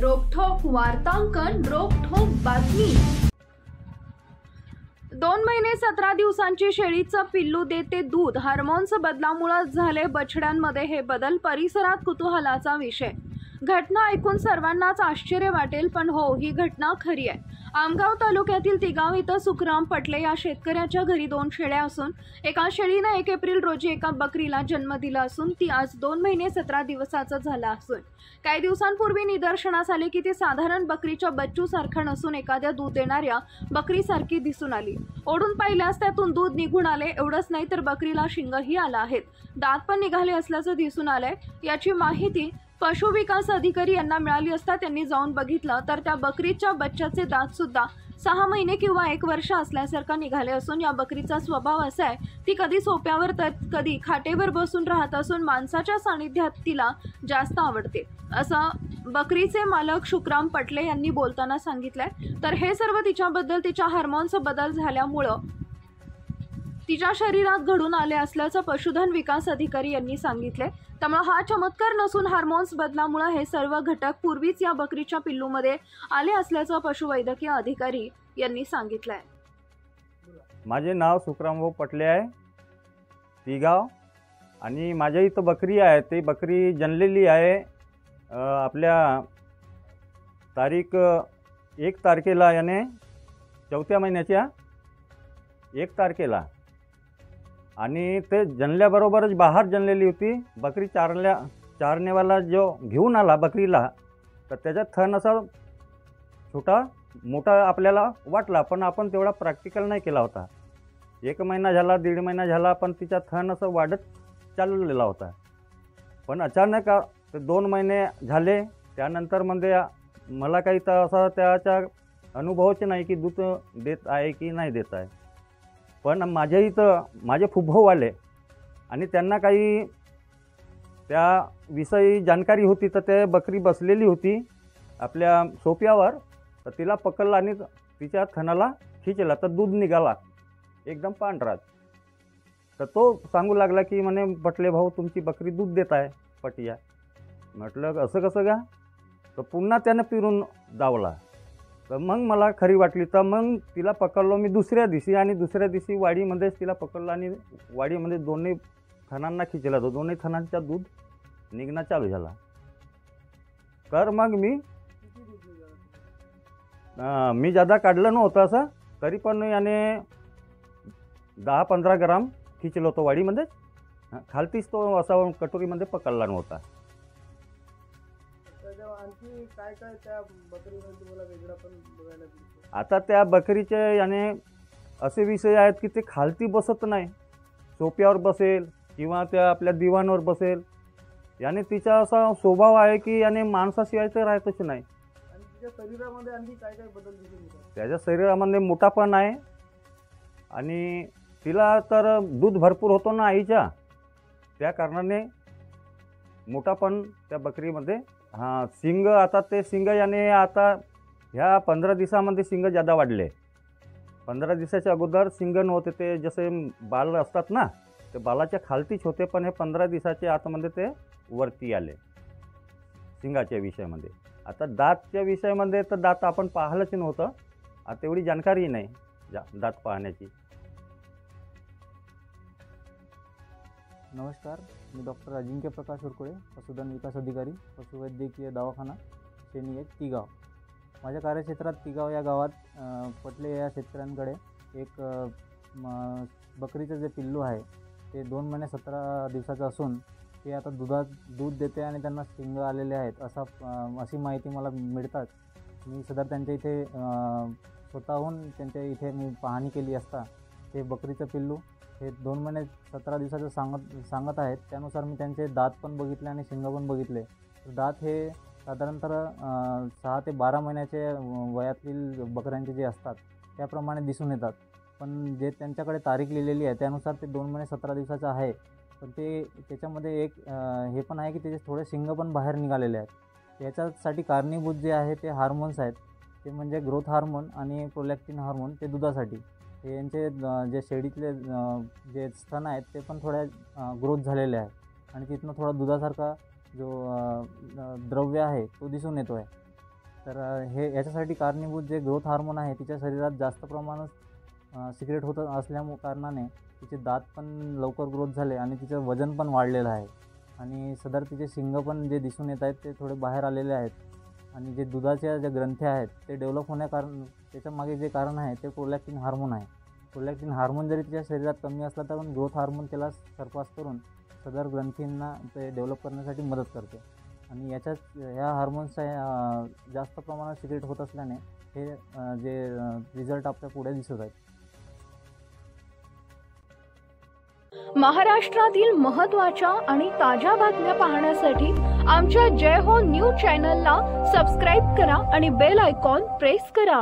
रोखठोक वार्तांकन, रोखठोक बातमी। 2 महिने 17 दिवसांची शेळीचं पिल्लू देते दूध। हार्मोन्स बदलामुळे झाले बछड्यांमध्ये हे बदल, परिसरात कुतूहलाचा विषय। घटना ऐकून सर्वांनाच आश्चर्य वाटेल, पण हो, ही घटना खरी आहे। आमगाव तालुक्यातील तिगाव इथं सुखराम पटले या शेतकऱ्याच्या घरी 2 शेळ्या असून एका शेळीने 1 एप्रिल रोजी एका बकरीला जन्म दिला असून ती आज 2 महिने 17 दिवसाचं झालं असून काही दिवसांपूर्वी निदर्शनास आले की ती साधारण बकरीच्या बच्चू सारखा नसून एखाद्या दूध देणाऱ्या बकरीसारखी दिसून आली। ओढून पाहिल्यास त्यातून दूध निघून आले। एवढंच नाही तर बकरीला शिंगही आला आहेत, दात पण निघाले असल्याचं दिसून आलंय। याची माहिती पशु विकास अधिकारी यांना मिळाली असता त्यांनी जाऊन बघितलं तर त्या बकरीच्या बच्चाचे दात सुद्धा 6 महिने किंवा 1 वर्ष असल्यासारखा निघाले असून या बकरीचा स्वभाव असा आहे, ती कधी सोप्यावर तर कधी खाटेवर बसून राहत असून माणसाच्या सानिध्यात तिला जास्त आवडते, असं बकरीचे मालक सुखराम पटले यांनी बोलताना सांगितलंय। तर हे सर्व तिच्याबद्दल तिच्या हार्मोन्स बदल झाल्यामुळं तिच्या शरीरात घडून आले असल्याचं पशुधन विकास अधिकारी यांनी सांगितले। त्यामुळे हा चमत्कार नसून हार्मोन्स बदलामुळे हे सर्व घटक पूर्वीच या बकरीच्या पिल्लूमध्ये आले असल्याचं पशुवैद्यकीय अधिकारी यांनी सांगितलंय। माझे नाव सुखरामभाऊ पटले आहे, तिगाव, आणि माझ्या इथं बकरी आहे। ती बकरी जन्मलेली आहे आपल्या तारीख 1 तारखेला, याने 4थ्या महिन्याच्या 1 तारखेला, आणि ते जन्मल्याबरोबरच बाहेर जन्मलेली होती बकरी। चारनेवाला जो घेऊन आला बकरीला तर त्याचा थन असा छोटा मोठा आपल्याला वाटला, पण आपण तेवढा प्रॅक्टिकल नाही केला होता। 1 महिना झाला, 1.5 महिना झाला, पण तिचा थन असं वाढत चाललेला होता। पण अचानक ते 2 महिने झाले, त्यानंतर म्हणजे मला काही तर असं त्याचा अनुभवच नाही की दूध देत आहे की नाही देत आहे। पण माझ्या इथं माझे फुफाऊ आले आणि त्यांना काही त्याविषयी जानकारी होती, तर ते बकरी बसलेली होती आपल्या सोप्यावर, तर तिला पकडलं आणि तिच्या थनाला खिचला तर दूध निघाला एकदम पांढरा। तर तो सांगू लागला की म्हणे पटले भाऊ तुमची बकरी दूध देत आहे पटिया। म्हटलं असं कसं का? तर पुन्हा त्यानं फिरून धावला। तर मग मला खरी वाटली, तर मग तिला पकडलो मी दुसऱ्या दिवशी, आणि दुसऱ्या दिवशी वाडीमध्येच तिला पकडलं आणि वाडीमध्ये दोन्ही थनांना खिचला, तो दोन्ही थनांचा दूध निघणं चालू झाला। तर मग मी जादा काढलं नव्हतं असं, तरी पण याने 10-15 ग्राम खिचलं होतं वाडीमध्ये, खालतीच तो असा कटोरीमध्ये पकडला नव्हता। आणखी काय काय त्या बकरीमध्ये तुम्हाला वेगळा पण बघायला मिळतो? आता त्या बकरीचे याने असे विषय आहेत की ते खालती बसत नाही, सोप्यावर बसेल किंवा त्या आपल्या दिवाणवर बसेल। याने तिचा असा स्वभाव आहे की याने माणसाशिवाय तर राहतच नाही। आणि तिच्या शरीरामध्ये आणखी काय काय बदल दिसून येतात? त्याच्या शरीरामध्ये मोठापण आहे, आणि तिला तर दूध भरपूर होतो ना आईच्या, त्या कारणाने मोठापण त्या बकरीमध्ये। हां, शिंग, आता ते शिंग याने आता ह्या 15 दिवसामध्ये शिंग जादा वाढले। 15 दिवसाच्या अगोदर शिंग नव्हते, ते जसे बाल असतात ना, ते बालाच्या खालतीच होते, पण हे 15 दिवसाच्या आतमध्ये ते वरती आले शिंगाच्या विषयामध्ये। आता दातच्या विषयामध्ये तर दात आपण पाहिलंच नव्हतं, आता एवढी जानकारी नाही दात पाहण्याची। नमस्कार, मी डॉक्टर अजिंक्य प्रकाश उरकुळे, पशुधन विकास अधिकारी, पशुवैद्यकीय दवाखाना, शेनी 1, तिगाव। माझ्या कार्यक्षेत्रात तिगाव या गावात पटले या शेतकऱ्यांकडे एक बकरीचं जे पिल्लू आहे ते 2 महिने 17 दिवसाचं असून ते आता दूध देते आणि त्यांना शिंग आलेले आहेत अशी माहिती मला मिळतात। मी सदर त्यांच्या इथे स्वतःहून त्यांच्या इथे मी पाहणी केली असता ते बकरीचं पिल्लू हे 2 महिने 17 दिवसाचं सांगत आहेत। त्यानुसार मी त्यांचे दात पण बघितले आणि शिंग पण बघितले। दात हे साधारणतः 6 ते 12 महिन्याचे वयातील बकऱ्यांचे जे असतात त्याप्रमाणे दिसून येतात, पण जे त्यांच्याकडे तारीख लिहिलेली आहे त्यानुसार ते 2 महिने 17 दिवसाचं आहे। पण त्याच्यामध्ये एक हे पण आहे की त्याचे थोडे शिंग पण बाहेर निघालेले आहेत। याच्यासाठी कारणीभूत जे आहे ते हार्मोन्स आहेत, ते म्हणजे ग्रोथ हार्मोन आणि प्रोलॅक्टिन हार्मोन, ते दुधासाठी। हे यांचे जे शेळीतले जे स्तन आहेत ते पण थोड्या ग्रोथ झालेले आहेत आणि तिथनं थोडा दुधासारखा जो द्रव्य आहे तो दिसून येतो आहे। तर हे याच्यासाठी कारणीभूत जे ग्रोथ हार्मोन आहे तिच्या शरीरात जास्त प्रमाणात सिक्रेट होत कारणाने तिचे दात पण लवकर ग्रोथ झाले आणि तिचं वजन पण वाढलेलं आहे आणि सदर तिचे शिंग पण जे दिसून येत आहेत ते थोडे बाहेर आलेले आहेत आणि जे दुधाच्या ज्या ग्रंथ्या आहेत ते डेव्हलप त्याच्या मागे जे कारण आहे ते प्रोलॅक्टिन हार्मोन आहे. प्रोलॅक्टिन हार्मोन जरी तिच्या शरीरात कमी असला तर पण ग्रोथ हार्मोन त्याला सरपास करून सदर ग्रंथींना ते डेव्हलप करण्यासाठी मदत करते आणि ह्या हार्मोन्सचा जास्त प्रमाणात सिक्रेट होत असल्याने हे जे रिझल्ट आपल्या पुढे दिसत आहेत. महाराष्ट्रातील महत्त्वाच्या आणि ताज्या बातम्या पाहण्यासाठी आमच्या जय हो न्यूज चॅनलला सबस्क्राईब करा आणि बेल आयकॉन प्रेस करा.